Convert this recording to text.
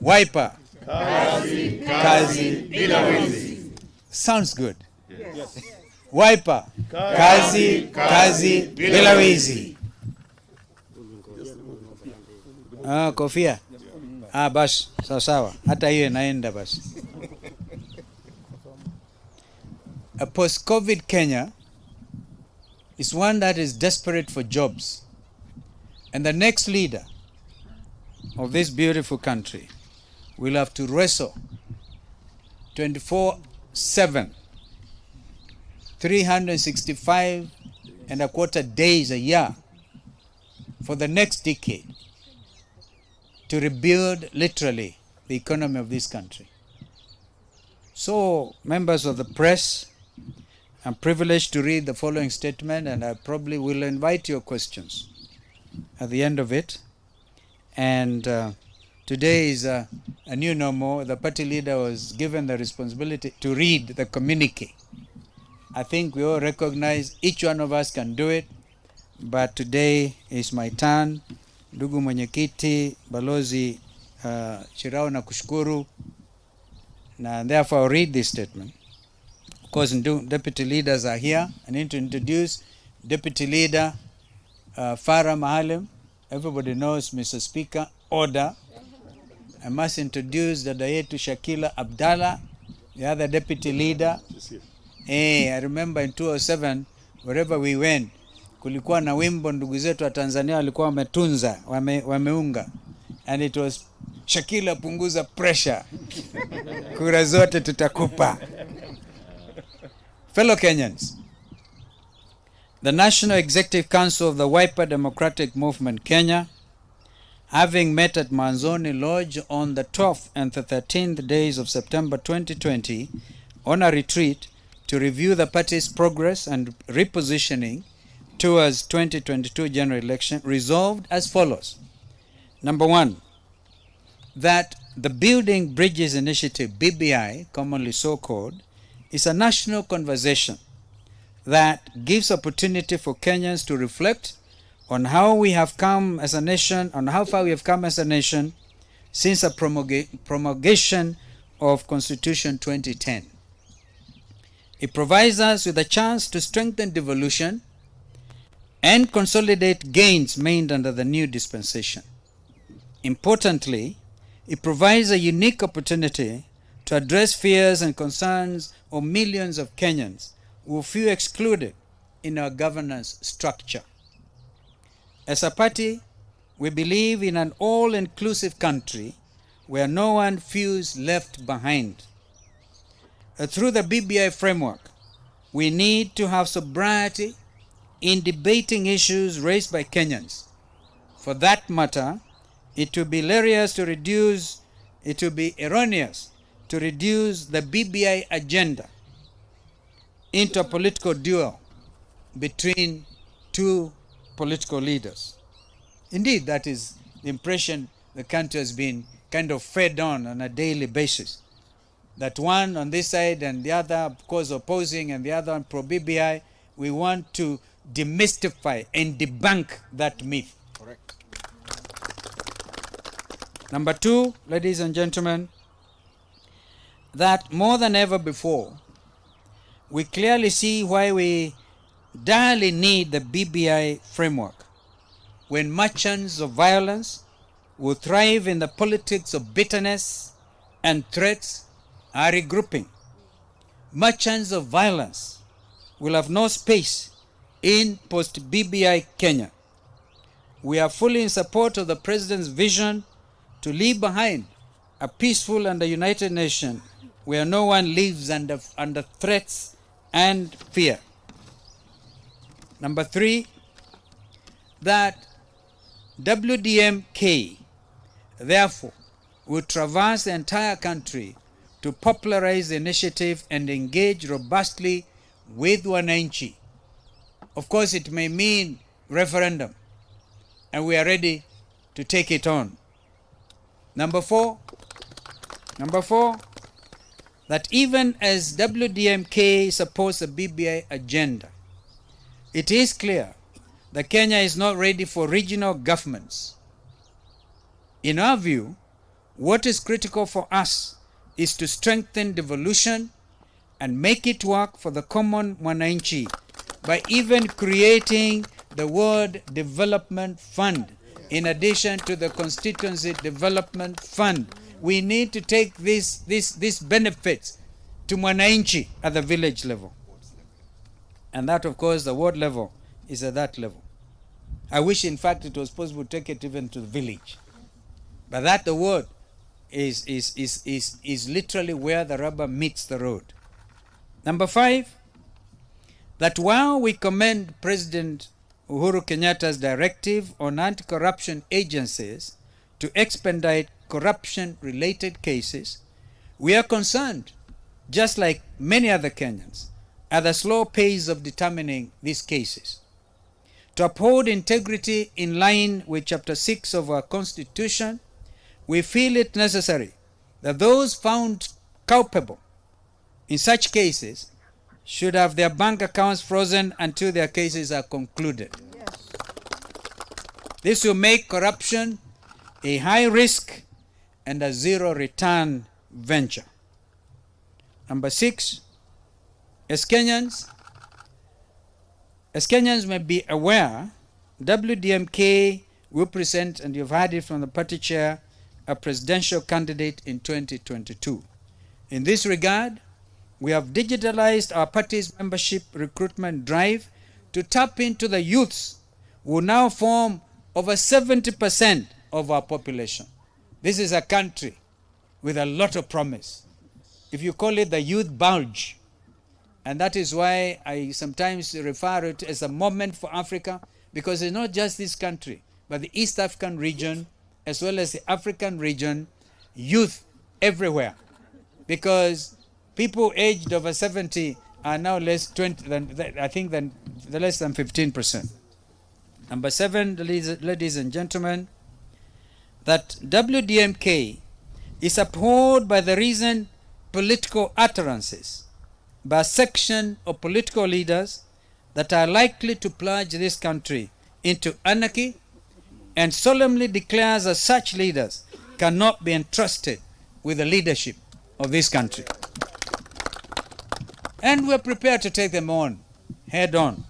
Wiper. Kazi, Kazi. bila wizi. Sounds good. Yes. Wiper. Kazi. Kazi. Bila wizi. Kofia. Basi, sawa. Hata hiyo inaenda basi. A post-COVID Kenya is one that is desperate for jobs. And the next leader of this beautiful country will have to wrestle 24/7, 365 and a quarter days a year for the next decade to rebuild literally the economy of this country. So, members of the press, I'm privileged to read the following statement, and I probably will invite your questions at the end of it. And today is a new normal. The party leader was given the responsibility to read the communique. I think we all recognize each one of us can do it, but today is my turn. Ndugu mwenyekiti, balozi Chirao na kushukuru, and therefore I'll read this statement. Of course, deputy leaders are here. I need to introduce Deputy Leader Farah Mahalim. Everybody knows, Mr. Speaker, order. I must introduce dada yetu Shakila Abdallah, the other deputy leader. I remember in 2007, wherever we went, kulikuwa na wimbo ndugu zetu wa Tanzania walikuwa wametunza, wameunga. And it was, Shakila punguza pressure. Kura zote tutakupa. Fellow Kenyans, the National Executive Council of the Wiper Democratic Movement Kenya, having met at Manzoni Lodge on the 12th and the 13th days of September 2020 on a retreat to review the party's progress and repositioning towards 2022 general election, resolved as follows. Number one, that the Building Bridges Initiative, BBI, commonly so called, is a national conversation that gives opportunity for Kenyans to reflect on how we have come as a nation, on how far we have come as a nation since the promulgation of Constitution 2010. It provides us with a chance to strengthen devolution and consolidate gains made under the new dispensation. Importantly, it provides a unique opportunity to address fears and concerns of millions of Kenyans who feel excluded in our governance structure. As a party, we believe in an all-inclusive country where no one feels left behind. Through the BBI framework, we need to have sobriety in debating issues raised by Kenyans. For that matter, it would be erroneous to reduce the BBI agenda into a political duel between two political leaders. Indeed, that is the impression the country has been kind of fed on a daily basis. That one on this side and the other, of course, opposing, and the other one pro-BBI. We want to demystify and debunk that myth. Correct. Number two, ladies and gentlemen, that more than ever before, we clearly see why we direly need the BBI framework when merchants of violence who thrive in the politics of bitterness and threats are regrouping. Merchants of violence will have no space in post-BBI Kenya. We are fully in support of the President's vision to leave behind a peaceful and a united nation where no one lives under threats and fear. Number three, that WDMK, therefore, will traverse the entire country to popularize the initiative and engage robustly with wananchi. Of course, it may mean referendum, and we are ready to take it on. Number four, that even as WDMK supports the BBI agenda, it is clear that Kenya is not ready for regional governments. In our view, What is critical for us is to strengthen devolution and make it work for the common mwananchi by even creating the word development fund in addition to the constituency development fund. We need to take these benefits to mwananchi at the village level. And that, of course, the ward level is at that level. I wish, in fact, it was possible to take it even to the village. But that the word is literally where the rubber meets the road. Number 5, that while we commend President Uhuru Kenyatta's directive on anti-corruption agencies to expedite corruption-related cases, we are concerned, just like many other Kenyans, at the slow pace of determining these cases. To uphold integrity in line with Chapter 6 of our Constitution, we feel it necessary that those found culpable in such cases should have their bank accounts frozen until their cases are concluded. Yes. This will make corruption a high risk and a zero return venture. Number 6, as Kenyans may be aware, WDMK will present, and you've heard it from the party chair, a presidential candidate in 2022. In this regard, we have digitalized our party's membership recruitment drive to tap into the youths who now form over 70% of our population. This is a country with a lot of promise. If you call it the youth bulge, and that is why I sometimes refer it as a moment for Africa, because it's not just this country, but the East African region, as well as the African region, youth everywhere. Because people aged over 70 are now less than 15%. Number 7, ladies and gentlemen, that WDMK is abhorred by the recent political utterances by a section of political leaders that are likely to plunge this country into anarchy, and solemnly declares that such leaders cannot be entrusted with the leadership of this country. And we're prepared to take them on, head on.